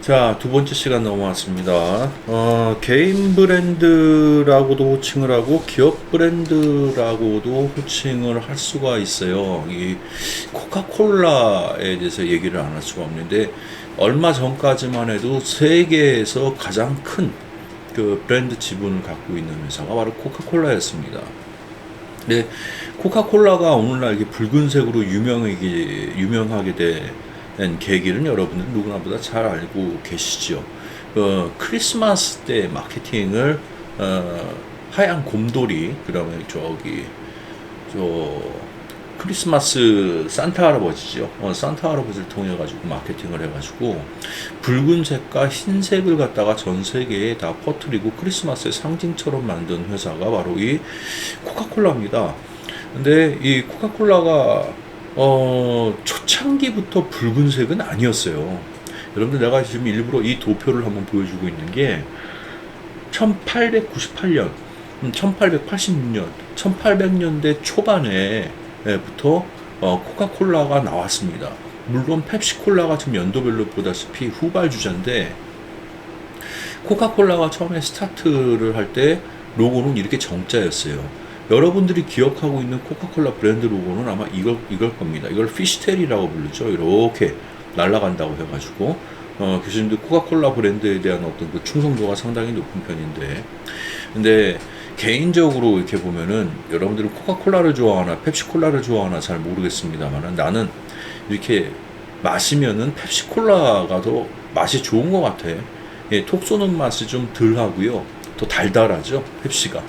자, 두 번째 시간 넘어왔습니다. 개인 브랜드라고도 호칭을 하고 기업 브랜드라고도 호칭을 할 수가 있어요. 이 코카콜라에 대해서 얘기를 안 할 수가 없는데 얼마 전까지만 해도 세계에서 가장 큰 그 브랜드 지분을 갖고 있는 회사가 바로 코카콜라였습니다. 네, 코카콜라가 오늘날 이렇게 붉은색으로 유명하게 된 계기는 여러분들 누구나보다 잘 알고 계시죠. 크리스마스 때 마케팅을 하얀 곰돌이 그다음에 저 크리스마스 산타 할아버지죠. 산타 할아버지를 통해 가지고 마케팅을 해가지고 붉은색과 흰색을 갖다가 전 세계에 다 퍼뜨리고 크리스마스의 상징처럼 만든 회사가 바로 이 코카콜라입니다. 근데 이 코카콜라가 초창기부터 붉은색은 아니었어요. 여러분들 내가 지금 일부러 이 도표를 한번 보여주고 있는 게 1898년, 1886년, 1800년대 초반에부터 코카콜라가 나왔습니다. 물론 펩시콜라가 지금 연도별로 보다시피 후발주자인데 코카콜라가 처음에 스타트를 할 때 로고는 이렇게 정자였어요. 여러분들이 기억하고 있는 코카콜라 브랜드 로고는 아마 이걸 겁니다. 이걸 피쉬테일이라고 부르죠. 이렇게 날아간다고 해가지고 교수님들 코카콜라 브랜드에 대한 어떤 그 충성도가 상당히 높은 편인데, 근데 개인적으로 이렇게 보면은 여러분들은 코카콜라를 좋아하나 펩시콜라를 좋아하나 잘 모르겠습니다만은 나는 이렇게 마시면은 펩시콜라가 더 맛이 좋은 것 같아. 예, 톡 쏘는 맛이 좀 덜 하고요. 더 달달하죠, 펩시가.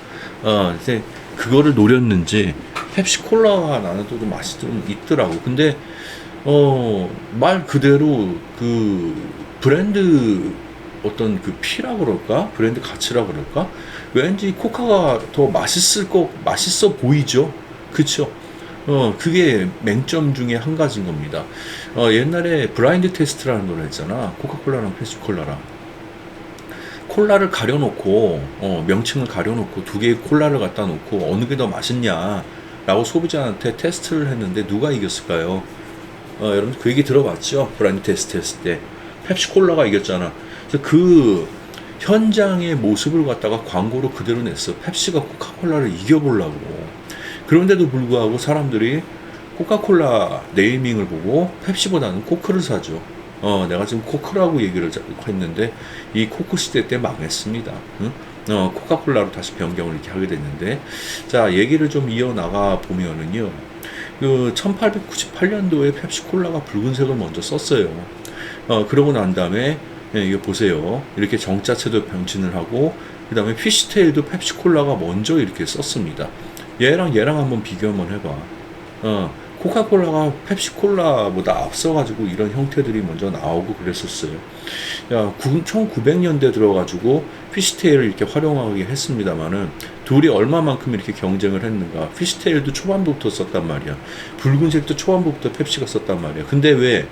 이제 그거를 노렸는지 펩시콜라가 나는 또 맛이 좀 있더라고. 근데 말 그대로 그 브랜드 어떤 그 피라 그럴까? 브랜드 가치라 그럴까? 왠지 코카가 더 맛있어 보이죠? 그쵸? 그게 맹점 중에 한 가지인 겁니다. 옛날에 블라인드 테스트라는 노래 했잖아. 코카콜라랑 펩시콜라랑. 콜라를 가려놓고, 명칭을 가려놓고 두 개의 콜라를 갖다 놓고 어느 게 더 맛있냐라고 소비자한테 테스트를 했는데 누가 이겼을까요? 여러분 그 얘기 들어봤죠? 블라인드 테스트 했을 때. 펩시콜라가 이겼잖아. 그래서 그 현장의 모습을 갖다가 광고로 그대로 냈어. 펩시가 코카콜라를 이겨보려고. 그런데도 불구하고 사람들이 코카콜라 네이밍을 보고 펩시보다는 코크를 사죠. 내가 지금 코크라고 얘기를 했는데 이 코크 시대 때 망했습니다. 응? 코카콜라로 다시 변경을 이렇게 하게 됐는데, 자, 얘기를 좀 이어나가 보면은요, 그 1898년도에 펩시콜라가 붉은색을 먼저 썼어요. 그러고 난 다음에 이거 보세요. 이렇게 정자체도 변신을 하고 그 다음에 피쉬테일도 펩시콜라가 먼저 이렇게 썼습니다. 얘랑 한번 비교 한번 해봐. 코카콜라가 펩시콜라보다 앞서가지고 이런 형태들이 먼저 나오고 그랬었어요. 1900년대 들어가지고 피쉬테일을 이렇게 활용하게 했습니다만은 둘이 얼마만큼 이렇게 경쟁을 했는가. 피쉬테일도 초반부터 썼단 말이야. 붉은색도 초반부터 펩시가 썼단 말이야. 근데 왜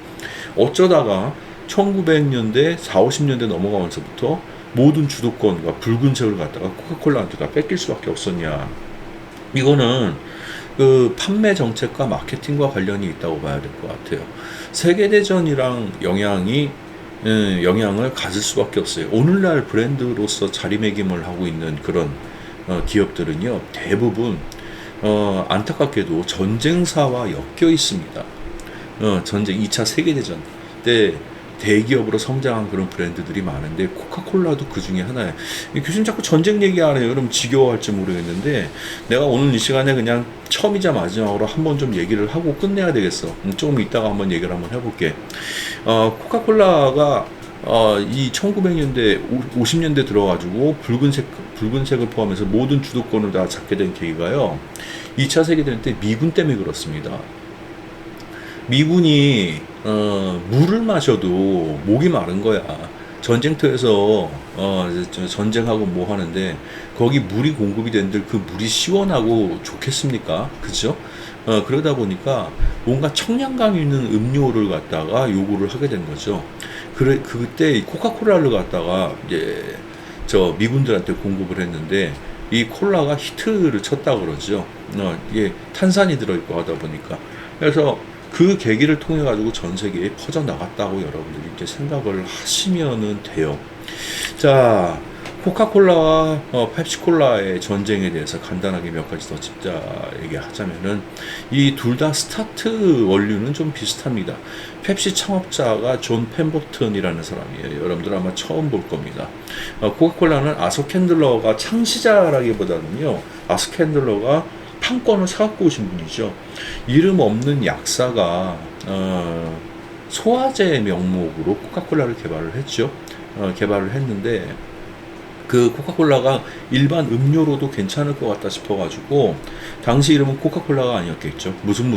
어쩌다가 1900년대, 40, 50년대 넘어가면서부터 모든 주도권과 붉은색을 갖다가 코카콜라한테 다 뺏길 수밖에 없었냐. 이거는 그 판매 정책과 마케팅과 관련이 있다고 봐야 될 것 같아요. 세계대전이랑 영향을 가질 수밖에 없어요. 오늘날 브랜드로서 자리매김을 하고 있는 그런 기업들은요, 대부분 안타깝게도 전쟁사와 엮여 있습니다. 전쟁 2차 세계대전 때 대기업으로 성장한 그런 브랜드들이 많은데 코카콜라도 그 중에 하나예요. 교수님 자꾸 전쟁 얘기 안 해요. 여러분 지겨워할지 모르겠는데 내가 오늘 이 시간에 그냥 처음이자 마지막으로 한번 좀 얘기를 하고 끝내야 되겠어. 조금 이따가 한번 얘기를 한번 해볼게. 코카콜라가 이 1900년대, 50년대 들어가지고 붉은색을 포함해서 모든 주도권을 다 잡게 된 계기가요, 2차 세계대전 때 미군 때문에 그렇습니다. 미군이 물을 마셔도 목이 마른 거야. 전쟁터에서 전쟁하고 뭐 하는데 거기 물이 공급이 되는데 그 물이 시원하고 좋겠습니까? 그죠? 그러다 보니까 뭔가 청량감 있는 음료를 갖다가 요구를 하게 된 거죠. 그때 코카콜라를 갖다가 이제 저 미군들한테 공급을 했는데 이 콜라가 히트를 쳤다 그러죠. 이게 탄산이 들어있고 하다 보니까. 그래서 그 그 계기를 통해 가지고 전 세계에 퍼져 나갔다고 여러분들이 이제 생각을 하시면은 돼요. 자, 코카콜라와 펩시콜라의 전쟁에 대해서 간단하게 몇 가지 더 짚자 얘기하자면은 이 둘 다 스타트 원료는 좀 비슷합니다. 펩시 창업자가 존 펜버튼이라는 사람이에요. 여러분들 아마 처음 볼 겁니다. 코카콜라는 아서 캔들러가 창시자라기보다는요, 아서 캔들러가 판권을 사갖고 오신 분이죠. 이름 없는 약사가 소화제 명목으로 코카콜라를 개발을 했죠. 개발을 했는데 그 코카콜라가 일반 음료로도 괜찮을 것 같다 싶어가지고 당시 이름은 코카콜라가 아니었겠죠. 무슨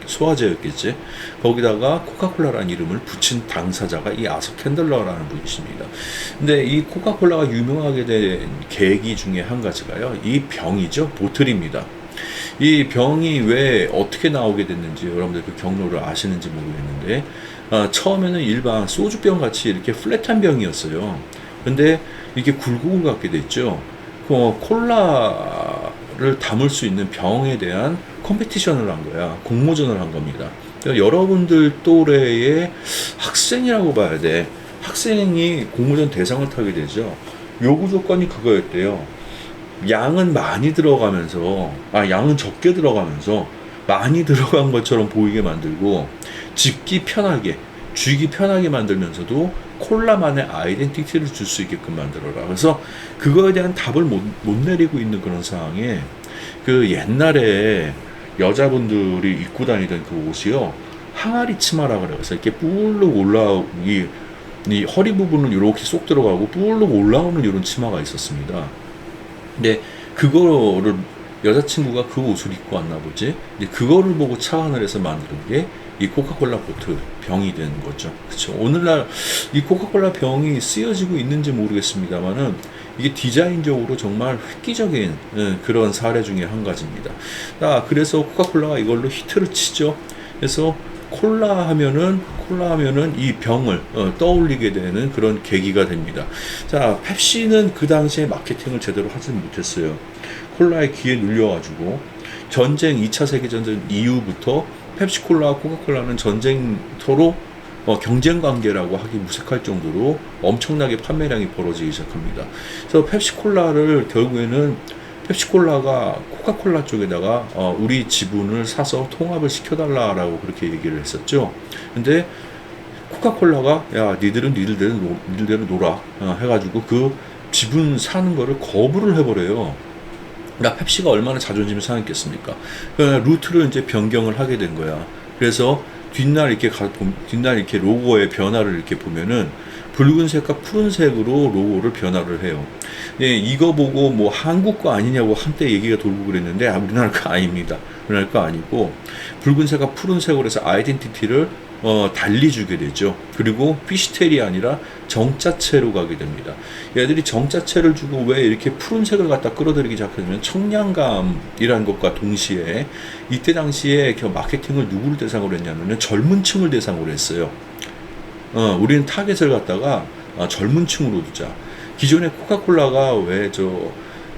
소화제였겠지. 거기다가 코카콜라라는 이름을 붙인 당사자가 이 아서 캔들러라는 분이십니다. 근데 이 코카콜라가 유명하게 된 계기 중에 한 가지가요, 이 병이죠. 보틀입니다. 이 병이 왜 어떻게 나오게 됐는지 여러분들 그 경로를 아시는지 모르겠는데 처음에는 일반 소주병 같이 이렇게 플랫한 병이었어요. 근데 이게 굴곡을 갖게 됐죠. 콜라를 담을 수 있는 병에 대한 컴피티션을 한 거야. 공모전을 한 겁니다. 그러니까 여러분들 또래의 학생이라고 봐야 돼. 학생이 공모전 대상을 타게 되죠. 요구 조건이 그거였대요. 양은 많이 들어가면서, 양은 적게 들어가면서 많이 들어간 것처럼 보이게 만들고, 집기 편하게, 쥐기 편하게 만들면서도 콜라만의 아이덴티티를 줄 수 있게끔 만들어라. 그래서 그거에 대한 답을 못 내리고 있는 그런 상황에 그 옛날에 여자분들이 입고 다니던 그 옷이요, 항아리 치마라 그래요. 그래서 이렇게 뿔룩 이 허리 부분은 이렇게 쏙 들어가고 뿔룩 올라오는 이런 치마가 있었습니다. 근데 그거를 여자친구가 그 옷을 입고 왔나 보지. 근데 그거를 보고 착안을 해서 만든 게 이 코카콜라 보틀 병이 된 거죠. 그렇죠. 오늘날 이 코카콜라 병이 쓰여지고 있는지 모르겠습니다만은 이게 디자인적으로 정말 획기적인 그런 사례 중에 한 가지입니다. 그래서 코카콜라가 이걸로 히트를 치죠. 그래서 콜라 하면은 이 병을 떠올리게 되는 그런 계기가 됩니다. 자, 펩시는 그 당시에 마케팅을 제대로 하지 못했어요. 콜라에 귀에 눌려가지고 전쟁 2차 세계전쟁 이후부터 펩시콜라와 코카콜라는 전쟁터로 경쟁 관계라고 하기 무색할 정도로 엄청나게 판매량이 벌어지기 시작합니다. 그래서 펩시콜라를 결국에는 펩시콜라가 코카콜라 쪽에다가 우리 지분을 사서 통합을 시켜달라라고 그렇게 얘기를 했었죠. 근데 코카콜라가 야 니들은 니들대로 놀아 해가지고 그 지분 사는 거를 거부를 해버려요. 그러니까 펩시가 얼마나 자존심이 상했겠습니까? 그러니까 루트를 이제 변경을 하게 된 거야. 그래서 뒷날 이렇게 로고의 변화를 이렇게 보면은 붉은색과 푸른색으로 로고를 변화를 해요. 예, 이거 보고 뭐 한국 거 아니냐고 한때 얘기가 돌고 그랬는데 우리나라 거 아닙니다. 우리나라 거 아니고 붉은색과 푸른색으로 해서 아이덴티티를 달리 주게 되죠. 그리고 피시텔이 아니라 정자체로 가게 됩니다. 얘들이 정자체를 주고 왜 이렇게 푸른색을 갖다 끌어들이기 시작하냐면 청량감이라는 것과 동시에 이때 당시에 마케팅을 누구를 대상으로 했냐면 젊은 층을 대상으로 했어요. 우리는 타겟을 갖다가 젊은 층으로 두자. 기존의 코카콜라가 왜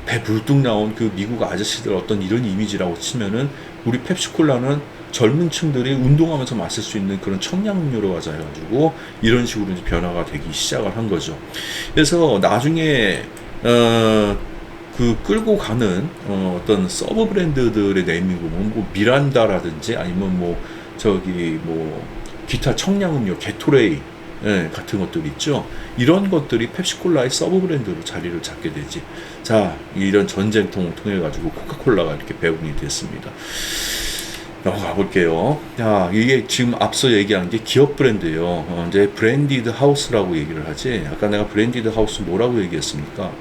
배 불뚝 나온 그 미국 아저씨들 어떤 이런 이미지라고 치면은 우리 펩시콜라는 젊은 층들이 운동하면서 마실 수 있는 그런 청량음료로 가자 해가지고 이런 식으로 이제 변화가 되기 시작을 한 거죠. 그래서 나중에 그 끌고 가는 어떤 서브 브랜드들의 네이밍 보면 뭐 미란다라든지 아니면 뭐 기타 청량음료 게토레이 같은 것들이 있죠. 이런 것들이 펩시콜라의 서브 브랜드로 자리를 잡게 되지. 자, 이런 전쟁통을 통해 가지고 코카콜라가 이렇게 배분이 됐습니다. 넘어가 볼게요. 자, 이게 지금 앞서 얘기한 게 기업 브랜드예요. 이제 브랜디드 하우스라고 얘기를 하지. 아까 내가 브랜디드 하우스 뭐라고 얘기했습니까?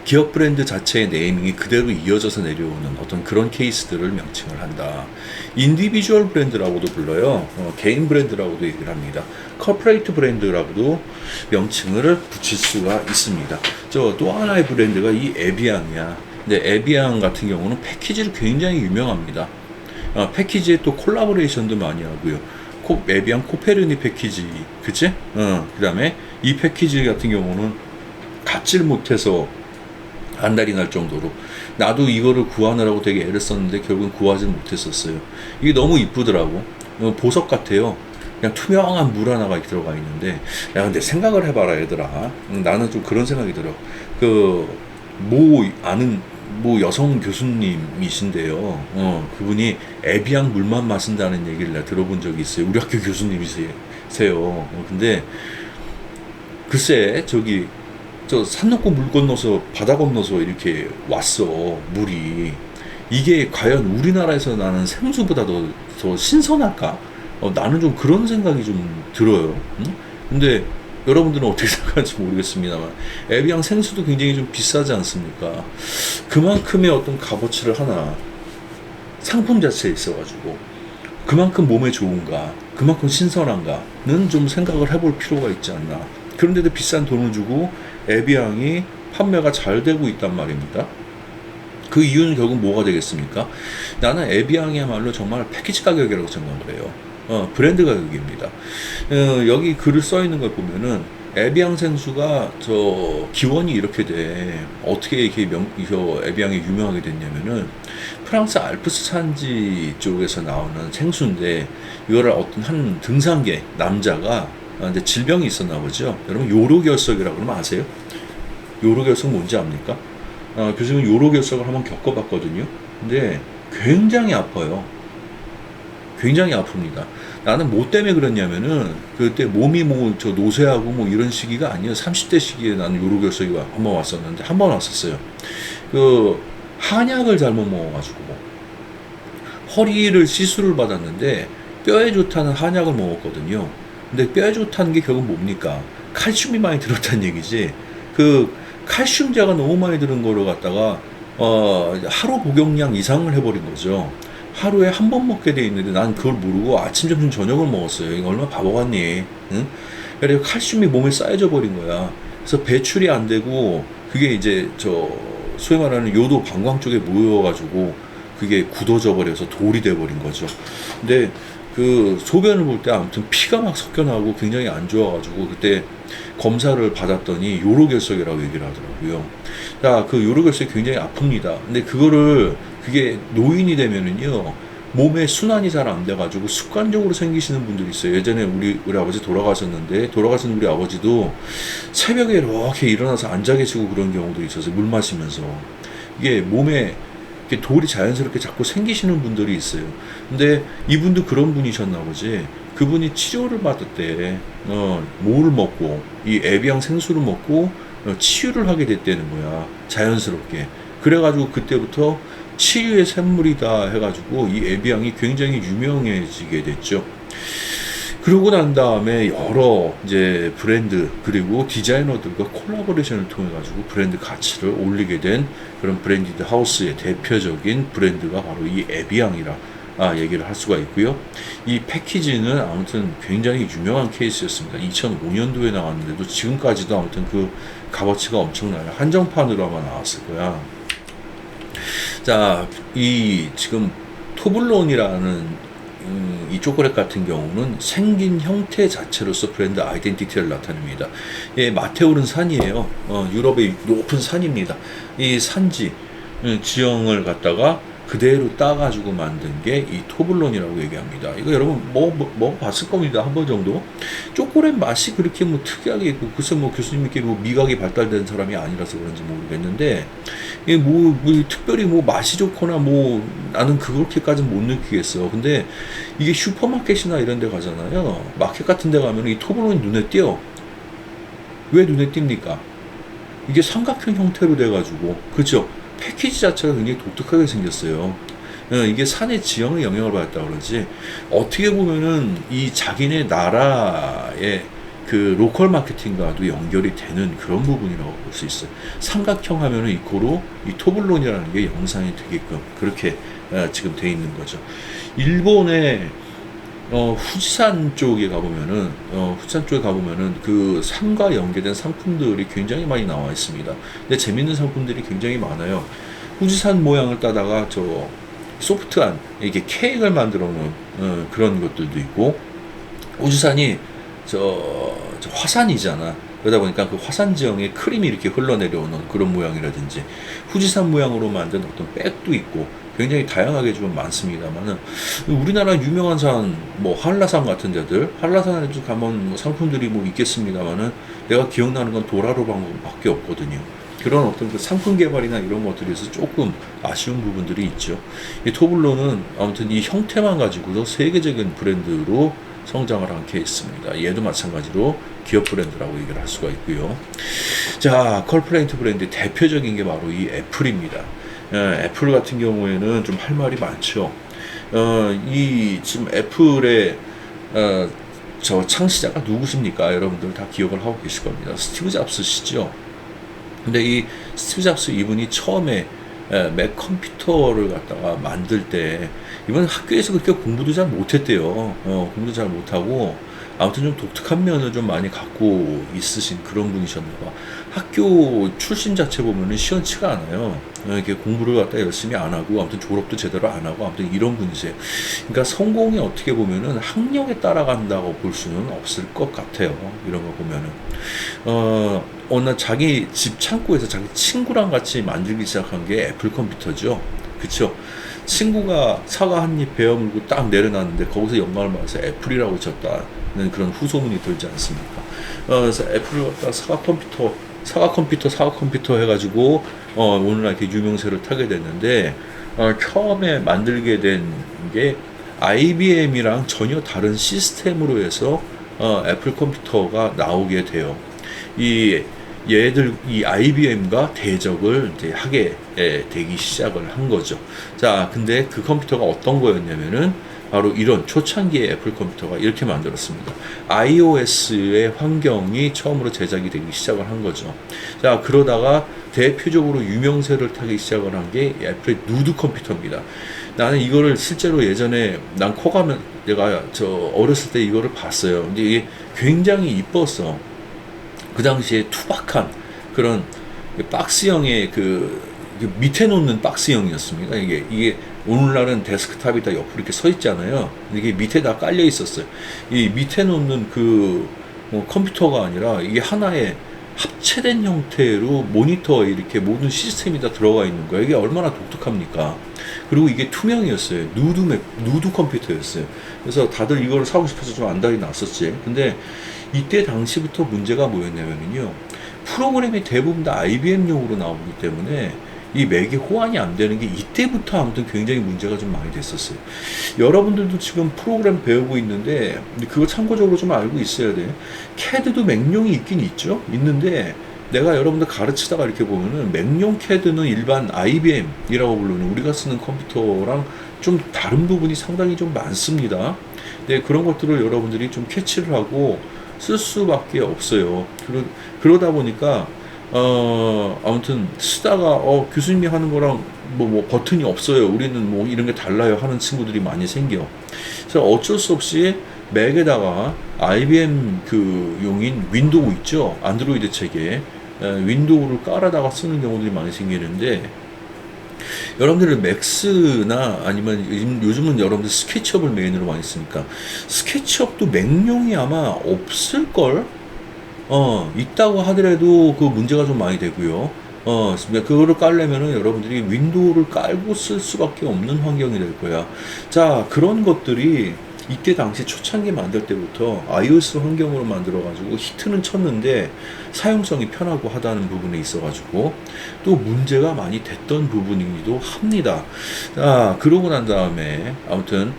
기업 브랜드 자체의 네이밍이 그대로 이어져서 내려오는 어떤 그런 케이스들을 명칭을 한다. 인디비주얼 브랜드라고도 불러요. 개인 브랜드라고도 얘기를 합니다. 커퍼레이트 브랜드라고도 명칭을 붙일 수가 있습니다. 또 하나의 브랜드가 이 에비앙이야. 근데 에비앙 같은 경우는 패키지를 굉장히 유명합니다. 패키지에 또 콜라보레이션도 많이 하고요. 에비앙 코페르니 패키지, 그치? 그 다음에 이 패키지 같은 경우는 갖지를 못해서 안달이 날 정도로. 나도 이거를 구하느라고 되게 애를 썼는데 결국은 구하지 못했었어요. 이게 너무 이쁘더라고. 보석 같아요. 그냥 투명한 물 하나가 들어가 있는데, 야, 근데 생각을 해봐라, 얘들아. 나는 좀 그런 생각이 들어. 그, 아는, 여성 교수님이신데요. 그분이 에비앙 물만 마신다는 얘기를 내가 들어본 적이 있어요. 우리 학교 교수님이세요. 근데, 글쎄, 저 산 넘고 물 건너서 바다 건너서 이렇게 왔어, 물이. 이게 과연 우리나라에서 나는 생수보다 더 신선할까? 나는 좀 그런 생각이 좀 들어요. 응? 근데 여러분들은 어떻게 생각할지 모르겠습니다만, 에비앙 생수도 굉장히 좀 비싸지 않습니까? 그만큼의 어떤 값어치를 하나, 상품 자체에 있어가지고, 그만큼 몸에 좋은가, 그만큼 신선한가는 좀 생각을 해볼 필요가 있지 않나. 그런데도 비싼 돈을 주고 에비앙이 판매가 잘 되고 있단 말입니다. 그 이유는 결국 뭐가 되겠습니까? 나는 에비앙이야말로 정말 패키지 가격이라고 생각을 해요. 브랜드 가격입니다. 여기 글을 써 있는 걸 보면은 에비앙 생수가 기원이 이렇게 돼. 어떻게 이렇게 에비앙이 유명하게 됐냐면은 프랑스 알프스 산지 쪽에서 나오는 생수인데, 이거를 어떤 한 등산객 남자가 근데 질병이 있었나 보죠. 여러분 요로결석이라고 그러면 아세요? 요로결석 뭔지 압니까? 교수님은 요로결석을 한번 겪어봤거든요. 근데 굉장히 아파요. 굉장히 아픕니다. 나는 뭐 때문에 그랬냐면은 그때 몸이 노쇠하고 이런 시기가 아니에요. 30대 시기에 나는 요로결석이 한번 왔었는데, 한 번 왔었어요. 그 한약을 잘못 먹어가지고 허리를 시술을 받았는데 뼈에 좋다는 한약을 먹었거든요. 근데 뼈에 좋다는 게 결국 뭡니까? 칼슘이 많이 들었다는 얘기지. 그 칼슘제가 너무 많이 들은 거를 갖다가 하루 복용량 이상을 해버린 거죠. 하루에 한 번 먹게 돼 있는데 난 그걸 모르고 아침, 점심, 저녁을 먹었어요. 이거 얼마나 바보 같니? 응? 그래서 칼슘이 몸에 쌓여져 버린 거야. 그래서 배출이 안 되고, 그게 이제 소위 말하는 요도 방광 쪽에 모여가지고 그게 굳어져 버려서 돌이 돼 버린 거죠. 근데 그 소변을 볼 때 아무튼 피가 막 섞여 나오고 굉장히 안 좋아가지고 그때 검사를 받았더니 요로결석이라고 얘기를 하더라고요. 자, 그 요로결석이 굉장히 아픕니다. 근데 그게 노인이 되면은요, 몸에 순환이 잘 안 돼가지고 습관적으로 생기시는 분들이 있어요. 예전에 우리 아버지 돌아가셨는데, 돌아가신 우리 아버지도 새벽에 이렇게 일어나서 앉아 계시고 그런 경우도 있어서 물 마시면서 이게 몸에 이렇게 돌이 자연스럽게 자꾸 생기시는 분들이 있어요. 근데 이분도 그런 분이셨나 보지. 그분이 치료를 받을 때 뭐를 먹고 이 에비앙 생수를 먹고 치유를 하게 됐다는 거야. 자연스럽게. 그래가지고 그때부터 치유의 샘물이다 해가지고 이 에비앙이 굉장히 유명해지게 됐죠. 그러고 난 다음에 여러 이제 브랜드 그리고 디자이너들과 콜라보레이션을 통해 가지고 브랜드 가치를 올리게 된 그런 브랜디드 하우스의 대표적인 브랜드가 바로 이 에비앙이라 얘기를 할 수가 있고요. 이 패키지는 아무튼 굉장히 유명한 케이스였습니다. 2005년도에 나왔는데도 지금까지도 아무튼 그 값어치가 엄청나요. 한정판으로 아마 나왔을 거야. 자, 이 지금 토블론이라는 이 초콜릿 같은 경우는 생긴 형태 자체로서 브랜드 아이덴티티를 나타냅니다. 예, 마테오른 산이에요. 유럽의 높은 산입니다. 이 산지 지형을 갖다가 그대로 따가지고 만든 게 이 토블론이라고 얘기합니다. 이거 여러분 먹어봤을 겁니다. 한 번 정도. 초콜릿 맛이 그렇게 특이하게 있고, 글쎄 교수님께 미각이 발달된 사람이 아니라서 그런지 모르겠는데, 이게 특별히 맛이 좋거나 나는 그렇게까지는 못 느끼겠어. 근데 이게 슈퍼마켓이나 이런 데 가잖아요. 마켓 같은 데 가면 이 토블론이 눈에 띄어. 왜 눈에 띕니까? 이게 삼각형 형태로 돼가지고, 그렇죠? 패키지 자체가 굉장히 독특하게 생겼어요. 이게 산의 지형의 영향을 받았다 그러지. 어떻게 보면은 이 자기네 나라의 그 로컬 마케팅과도 연결이 되는 그런 부분이라고 볼 수 있어요. 삼각형 하면은 이코로 이 토블론이라는 게 영상이 되게끔 그렇게 지금 돼 있는 거죠. 일본의 후지산 쪽에 가보면은 그 산과 연계된 상품들이 굉장히 많이 나와 있습니다. 근데 재밌는 상품들이 굉장히 많아요. 후지산 모양을 따다가 소프트한 이렇게 케이크를 만들어 놓은 그런 것들도 있고, 후지산이 화산이잖아. 그러다 보니까 그 화산 지형에 크림이 이렇게 흘러내려오는 그런 모양이라든지 후지산 모양으로 만든 어떤 백도 있고 굉장히 다양하게 좀 많습니다만은 우리나라 유명한 산 뭐 한라산 같은 데들 한라산에도 가면 뭐 상품들이 뭐 있겠습니다만은 내가 기억나는 건 도라로 방법밖에 없거든요. 그런 어떤 그 상품 개발이나 이런 것들에서 조금 아쉬운 부분들이 있죠. 이 토블로는 아무튼 이 형태만 가지고도 세계적인 브랜드로 성장을 한 케이스입니다. 얘도 마찬가지로 기업 브랜드라고 얘기를 할 수가 있고요. 자, 컬플레인트 브랜드의 대표적인 게 바로 이 애플입니다. 애플 같은 경우에는 좀 할 말이 많죠. 이 지금 애플의 저 창시자가 누구십니까? 여러분들 다 기억을 하고 계실 겁니다. 스티브 잡스시죠. 근데 이 스티브 잡스 이분이 처음에 맥 컴퓨터를 갖다가 만들 때 이번 학교에서 그렇게 공부도 잘 못했대요. 공부도 잘 못하고 아무튼 좀 독특한 면을 좀 많이 갖고 있으신 그런 분이셨나 봐. 학교 출신 자체 보면은 시원치가 않아요. 이렇게 공부를 갖다 열심히 안 하고 아무튼 졸업도 제대로 안 하고 아무튼 이런 분이세요. 그러니까 성공이 어떻게 보면은 학력에 따라간다고 볼 수는 없을 것 같아요. 이런 거 보면은 어느 날 자기 집 창고에서 자기 친구랑 같이 만들기 시작한 게 애플 컴퓨터죠. 그쵸? 친구가 사과 한 입 베어 물고 딱 내려놨는데 거기서 영감을 받아서 애플이라고 졌다는 그런 후소문이 돌지 않습니까? 그래서 애플을 갖다 사과 컴퓨터 해가지고 오늘날 이렇게 유명세를 타게 됐는데 처음에 만들게 된 게 IBM이랑 전혀 다른 시스템으로 해서 애플 컴퓨터가 나오게 돼요. 이 IBM과 대적을 이제 하게 되기 시작을 한 거죠. 자, 근데 그 컴퓨터가 어떤 거였냐면은 바로 이런 초창기의 애플 컴퓨터가 이렇게 만들었습니다. iOS의 환경이 처음으로 제작이 되기 시작을 한 거죠. 자, 그러다가 대표적으로 유명세를 타기 시작을 한 게 애플의 누드 컴퓨터입니다. 나는 이거를 실제로 예전에 난 코가면 내가 저 어렸을 때 이거를 봤어요. 근데 이게 굉장히 이뻤어. 그 당시에 투박한 그런 박스형의 그 밑에 놓는 박스형이었습니다. 이게 오늘날은 데스크탑이 다 옆으로 이렇게 서 있잖아요. 이게 밑에 다 깔려 있었어요. 이 밑에 놓는 그 컴퓨터가 아니라 이게 하나의 합체된 형태로 모니터에 이렇게 모든 시스템이 다 들어가 있는 거예요. 이게 얼마나 독특합니까? 그리고 이게 투명이었어요. 누드 컴퓨터였어요. 그래서 다들 이걸 사고 싶어서 좀 안달이 났었지. 근데 이때 당시부터 문제가 뭐였냐면요. 프로그램이 대부분 다 IBM용으로 나오기 때문에 이 맥이 호환이 안 되는 게 이때부터 아무튼 굉장히 문제가 좀 많이 됐었어요. 여러분들도 지금 프로그램 배우고 있는데 그거 참고적으로 좀 알고 있어야 돼. CAD도 맥용이 있긴 있죠. 있는데 내가 여러분들 가르치다가 이렇게 보면은 맥용 CAD는 일반 IBM이라고 부르는 우리가 쓰는 컴퓨터랑 좀 다른 부분이 상당히 좀 많습니다. 네, 그런 것들을 여러분들이 좀 캐치를 하고 쓸 수밖에 없어요. 그러다 보니까 아무튼 쓰다가 교수님이 하는 거랑 뭐 버튼이 없어요. 우리는 뭐 이런 게 달라요 하는 친구들이 많이 생겨. 그래서 어쩔 수 없이 맥에다가 IBM 그 용인 윈도우 있죠. 안드로이드 체계 윈도우를 깔아다가 쓰는 경우들이 많이 생기는데 여러분들은 맥스나 아니면 요즘은 여러분들 스케치업을 메인으로 많이 쓰니까 스케치업도 맥용이 아마 없을걸? 있다고 하더라도 그 문제가 좀 많이 되고요. 그거를 깔려면은 여러분들이 윈도우를 깔고 쓸 수밖에 없는 환경이 될 거야. 자, 그런 것들이 이때 당시 초창기 만들 때부터 iOS 환경으로 만들어가지고 히트는 쳤는데 사용성이 편하고 하다는 부분에 있어가지고 또 문제가 많이 됐던 부분이기도 합니다. 자, 그러고 난 다음에 아무튼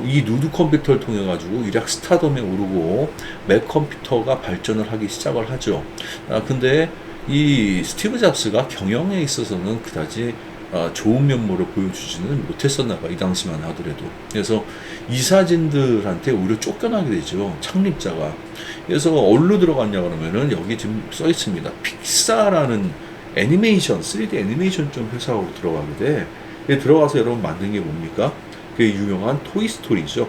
이 누드 컴퓨터를 통해 가지고 유력 스타덤에 오르고 맥 컴퓨터가 발전을 하기 시작을 하죠. 근데 이 스티브 잡스가 경영에 있어서는 그다지 좋은 면모를 보여주지는 못했었나 봐. 이 당시만 하더라도. 그래서 이사진들한테 오히려 쫓겨나게 되죠. 창립자가. 그래서 어디로 들어갔냐 그러면은 여기 지금 써 있습니다. 픽사라는 애니메이션, 3D 애니메이션 좀 회사로 들어가게 돼. 들어가서 여러분 만든 게 뭡니까? 그 유명한 토이스토리죠.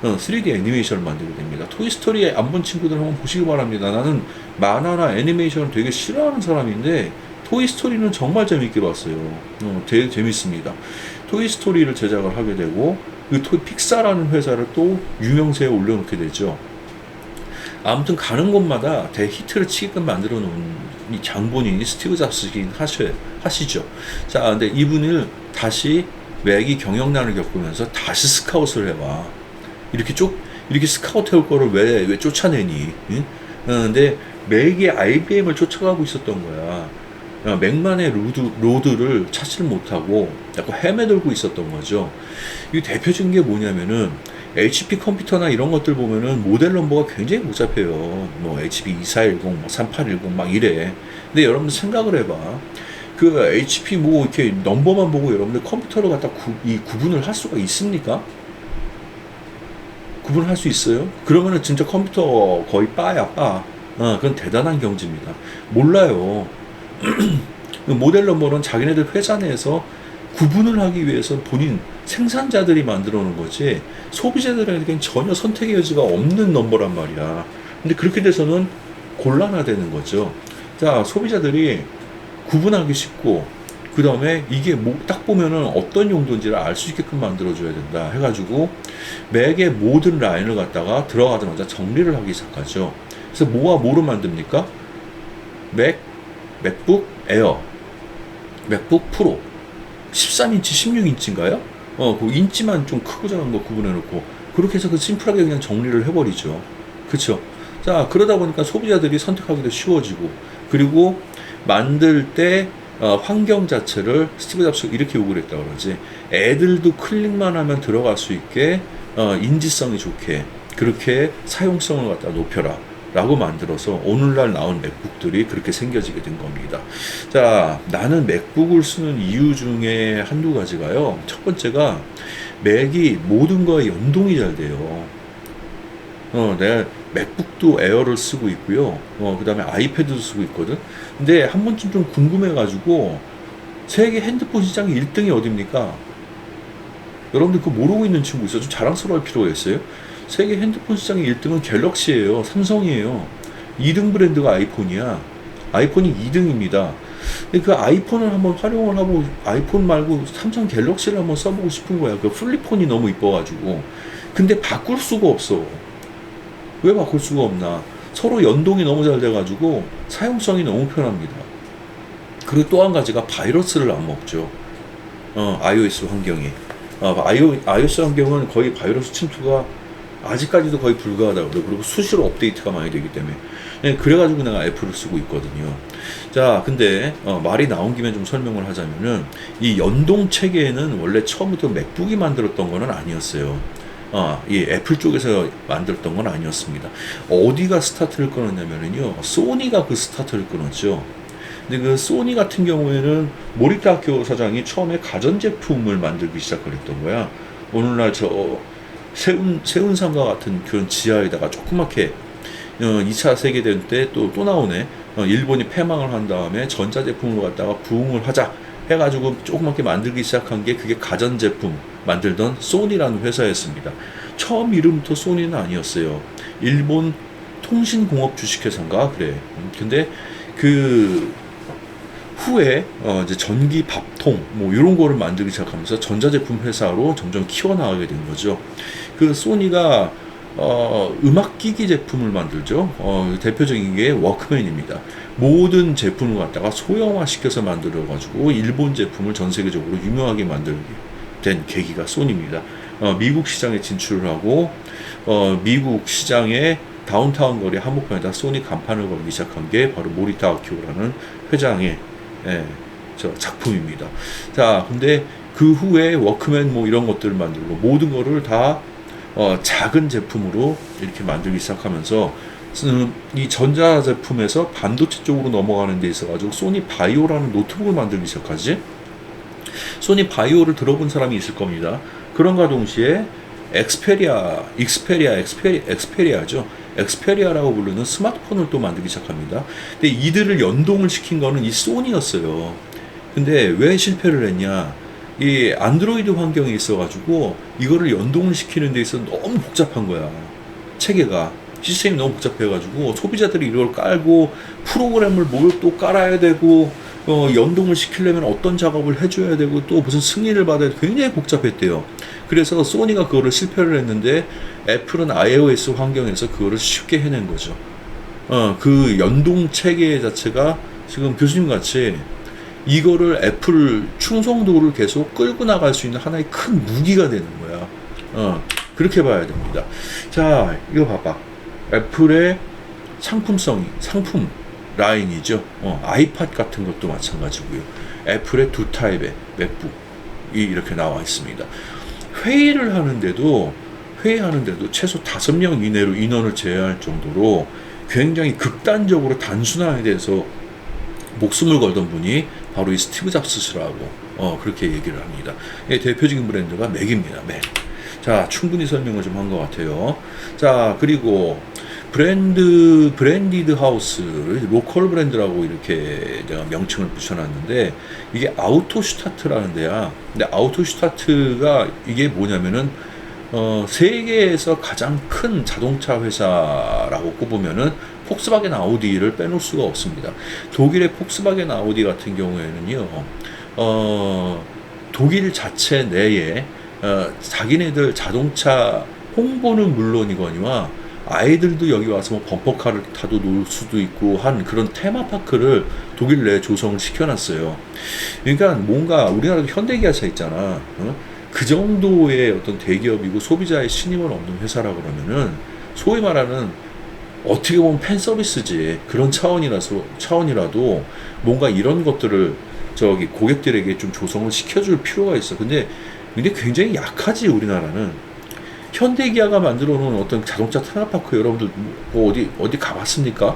3D 애니메이션을 만들게 됩니다. 토이스토리 안 본 친구들 한번 보시기 바랍니다. 나는 만화나 애니메이션을 되게 싫어하는 사람인데 토이스토리는 정말 재밌게 봤어요. 되게 재밌습니다. 토이스토리를 제작을 하게 되고 그 픽사라는 회사를 또 유명세에 올려놓게 되죠. 아무튼 가는 곳마다 대히트를 치게끔 만들어 놓은 이 장본인이 스티브 잡스긴 하시죠. 자, 근데 이분을 다시 맥이 경영난을 겪으면서 다시 스카웃을 해와. 이렇게 스카웃 해올 거를 왜 쫓아내니? 응? 근데 맥이 IBM을 쫓아가고 있었던 거야. 맥만의 로드를 찾지를 못하고 자꾸 헤매들고 있었던 거죠. 이 대표적인 게 뭐냐면은 HP 컴퓨터나 이런 것들 보면은 모델 넘버가 굉장히 복잡해요. 뭐 HP 2410, 뭐 3810 막 이래. 근데 여러분들 생각을 해봐. 그 HP 뭐 이렇게 넘버만 보고 여러분들 컴퓨터를 갖다 구분을 할 수가 있습니까? 구분할 수 있어요? 그러면은 진짜 컴퓨터 거의 빠야 빠. 그건 대단한 경지입니다. 몰라요. 모델 넘버는 자기네들 회사 내에서 구분을 하기 위해서 본인 생산자들이 만들어 놓은 거지 소비자들에게는 전혀 선택의 여지가 없는 넘버란 말이야. 근데 그렇게 돼서는 곤란화되는 거죠. 자, 소비자들이 구분하기 쉽고 그 다음에 이게 딱 보면은 어떤 용도인지를 알 수 있게끔 만들어줘야 된다 해가지고 맥의 모든 라인을 갖다가 들어가자마자 정리를 하기 시작하죠. 그래서 뭐로 만듭니까? 맥북 에어, 맥북 프로 13인치, 16인치인가요? 그 인치만 좀 크고 작은 거 구분해놓고 그렇게 해서 그 심플하게 그냥 정리를 해버리죠. 그쵸? 자, 그러다 보니까 소비자들이 선택하기도 쉬워지고 그리고 만들 때 환경 자체를 스티브 잡스가 이렇게 요구를 했다고 그러지. 애들도 클릭만 하면 들어갈 수 있게 인지성이 좋게 그렇게 사용성을 갖다 높여라 라고 만들어서 오늘날 나온 맥북들이 그렇게 생겨지게 된 겁니다. 자, 나는 맥북을 쓰는 이유 중에 한두 가지가요. 첫 번째가 맥이 모든 거에 연동이 잘 돼요. 내가 맥북도 에어를 쓰고 있고요. 그 다음에 아이패드도 쓰고 있거든. 근데 한 번쯤 좀 궁금해가지고 세계 핸드폰 시장의 1등이 어딥니까? 여러분들 그거 모르고 있는 친구 있어요? 좀 자랑스러울 필요가 있어요? 세계 핸드폰 시장의 1등은 갤럭시예요. 삼성이에요. 2등 브랜드가 아이폰이야. 아이폰이 2등입니다. 근데 그 아이폰을 한번 활용을 하고 아이폰 말고 삼성 갤럭시를 한번 써보고 싶은 거야. 그 플립폰이 너무 이뻐가지고. 근데 바꿀 수가 없어. 왜 바꿀 수가 없나? 서로 연동이 너무 잘 돼가지고 사용성이 너무 편합니다. 그리고 또 한 가지가 바이러스를 안 먹죠. iOS 환경이. iOS 환경은 거의 바이러스 침투가 아직까지도 거의 불가하다고 그래요. 그리고 수시로 업데이트가 많이 되기 때문에. 그래가지고 내가 애플을 쓰고 있거든요. 자, 근데 말이 나온 김에 좀 설명을 하자면은 이 연동 체계에는 원래 처음부터 맥북이 만들었던 거는 아니었어요. 이 애플 쪽에서 만들었던 건 아니었습니다. 어디가 스타트를 끊었냐면요, 소니가 그 스타트를 끊었죠. 근데 그 소니 같은 경우에는 모리타 학교 사장이 처음에 가전제품을 만들기 시작을 했던 거야. 오늘날 세운상과 같은 그런 지하에다가 조그맣게 2차 세계대전 때 또 나오네. 일본이 패망을 한 다음에 전자제품으로 갖다가 부흥을 하자 해가지고 조그맣게 만들기 시작한 게 그게 가전제품 만들던 소니라는 회사였습니다. 처음 이름부터 소니는 아니었어요. 일본 통신공업 주식회사인가 그래. 근데 그 후에 이제 전기 밥통 뭐 이런 거를 만들기 시작하면서 전자제품 회사로 점점 키워나가게 된 거죠. 그 소니가 음악기기 제품을 만들죠. 대표적인 게 워크맨입니다. 모든 제품을 갖다가 소형화시켜서 만들어가지고 일본 제품을 전 세계적으로 유명하게 만들게 된 계기가 소니입니다. 미국 시장에 진출을 하고 미국 시장의 다운타운 거리 한복판에다 소니 간판을 걸기 시작한 게 바로 모리타 아키오라는 회장의 저 작품입니다. 자, 근데 그 후에 워크맨 뭐 이런 것들을 만들고 모든 거를 다 작은 제품으로 이렇게 만들기 시작하면서 이 전자제품에서 반도체 쪽으로 넘어가는 데 있어가지고 소니 바이오라는 노트북을 만들기 시작하지. 소니 바이오를 들어본 사람이 있을 겁니다. 그런가 동시에 엑스페리아죠. 엑스페리아라고 부르는 스마트폰을 또 만들기 시작합니다. 근데 이들을 연동을 시킨 거는 이 소니였어요. 근데 왜 실패를 했냐? 이 안드로이드 환경에 있어가지고 이거를 연동을 시키는 데 있어 너무 복잡한 거야. 체계가. 시스템이 너무 복잡해가지고 소비자들이 이걸 깔고 프로그램을 뭘 또 깔아야 되고 연동을 시키려면 어떤 작업을 해줘야 되고 또 무슨 승인을 받아야 돼. 굉장히 복잡했대요. 그래서 소니가 그거를 실패를 했는데 애플은 iOS 환경에서 그거를 쉽게 해낸 거죠. 그 연동 체계 자체가 지금 교수님 같이 이거를 애플 충성도를 계속 끌고 나갈 수 있는 하나의 큰 무기가 되는 거야. 그렇게 봐야 됩니다. 자, 이거 봐봐. 애플의 상품 라인이죠. 아이팟 같은 것도 마찬가지고요. 애플의 두 타입의 맥북이 이렇게 나와 있습니다. 회의하는데도 최소 5명 이내로 인원을 제외할 정도로 굉장히 극단적으로 단순화에 대해서 목숨을 걸던 분이 바로 이 스티브 잡스라고 그렇게 얘기를 합니다. 대표적인 브랜드가 맥입니다. 맥. 자, 충분히 설명을 좀 한 것 같아요. 자, 그리고 브랜디드 하우스, 로컬 브랜드라고 이렇게 내가 명칭을 붙여놨는데, 이게 아우토슈타트라는 데야. 근데 아우토슈타트가 이게 뭐냐면은, 세계에서 가장 큰 자동차 회사라고 꼽으면은, 폭스바겐 아우디를 빼놓을 수가 없습니다. 독일의 폭스바겐 아우디 같은 경우에는요, 독일 자체 내에, 자기네들 자동차 홍보는 물론이거니와 아이들도 여기 와서 뭐 범퍼카를 타도 놀 수도 있고 한 그런 테마파크를 독일 내에 조성을 시켜놨어요. 그러니까 뭔가 우리나라도 현대기아차 있잖아. 그 정도의 어떤 대기업이고 소비자의 신임을 얻는 회사라 그러면은 소위 말하는 어떻게 보면 팬 서비스지. 그런 차원이라도 뭔가 이런 것들을 저기 고객들에게 좀 조성을 시켜줄 필요가 있어. 근데 굉장히 약하지, 우리나라는. 현대기아가 만들어 놓은 어떤 자동차 테마파크 여러분들 뭐 어디 가봤습니까?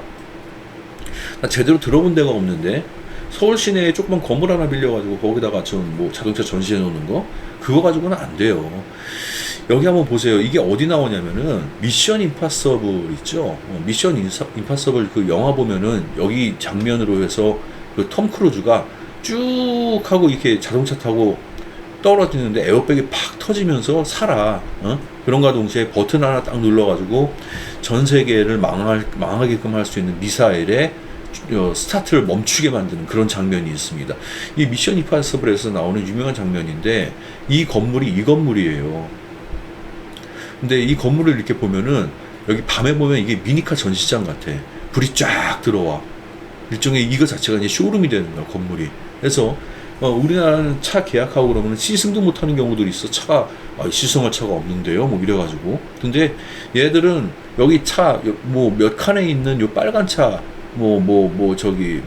나 제대로 들어본 데가 없는데, 서울 시내에 조그만 건물 하나 빌려가지고 거기다가 뭐 자동차 전시해 놓는 거, 그거 가지고는 안 돼요. 여기 한번 보세요. 이게 어디 나오냐면은 미션 임파서블 있죠. 미션 임파서블 그 영화 보면은 여기 장면으로 해서 그 톰 크루즈가 쭉 하고 이렇게 자동차 타고 떨어지는데 에어백이 팍 터지면서 살아. 그런가 동시에 버튼 하나 딱 눌러가지고 전 세계를 망하게끔 할 수 있는 미사일의 스타트를 멈추게 만드는 그런 장면이 있습니다. 이 미션 임파서블에서 나오는 유명한 장면인데, 이 건물이 이 건물이에요. 근데 이 건물을 이렇게 보면은 여기 밤에 보면 이게 미니카 전시장 같아. 불이 쫙 들어와. 일종의 이거 자체가 이제 쇼룸이 되는 거야, 건물이. 그래서 우리나라는 차 계약하고 그러면 시승도 못하는 경우들이 있어. 차가 시승할 차가 없는데요, 뭐 이래가지고. 근데 얘들은 여기 차 뭐 몇 칸에 있는 요 빨간 차 저기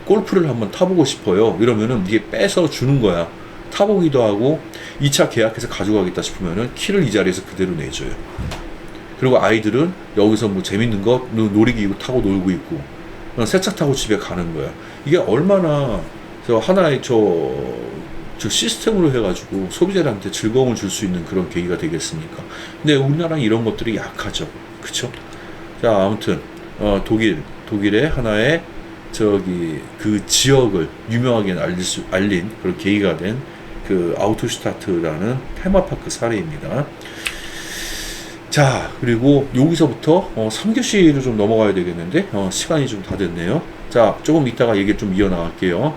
골프를 한번 타보고 싶어요. 이러면은 이게 빼서 주는 거야. 타보기도 하고, 이 차 계약해서 가져가겠다 싶으면은 키를 이 자리에서 그대로 내줘요. 그리고 아이들은 여기서 뭐 재밌는 거 놀이기구 타고 놀고 있고, 새 차 타고 집에 가는 거야. 이게 얼마나 하나의 저 시스템으로 해가지고 소비자들한테 즐거움을 줄 수 있는 그런 계기가 되겠습니까? 근데 우리나라는 이런 것들이 약하죠. 그쵸? 자, 아무튼 독일의 하나의 그 지역을 유명하게 알린 그런 계기가 된 그 아우토슈타트라는 테마파크 사례입니다. 자, 그리고 여기서부터 3교시를 좀 넘어가야 되겠는데 시간이 좀 다 됐네요. 자, 조금 이따가 얘기를 좀 이어나갈게요.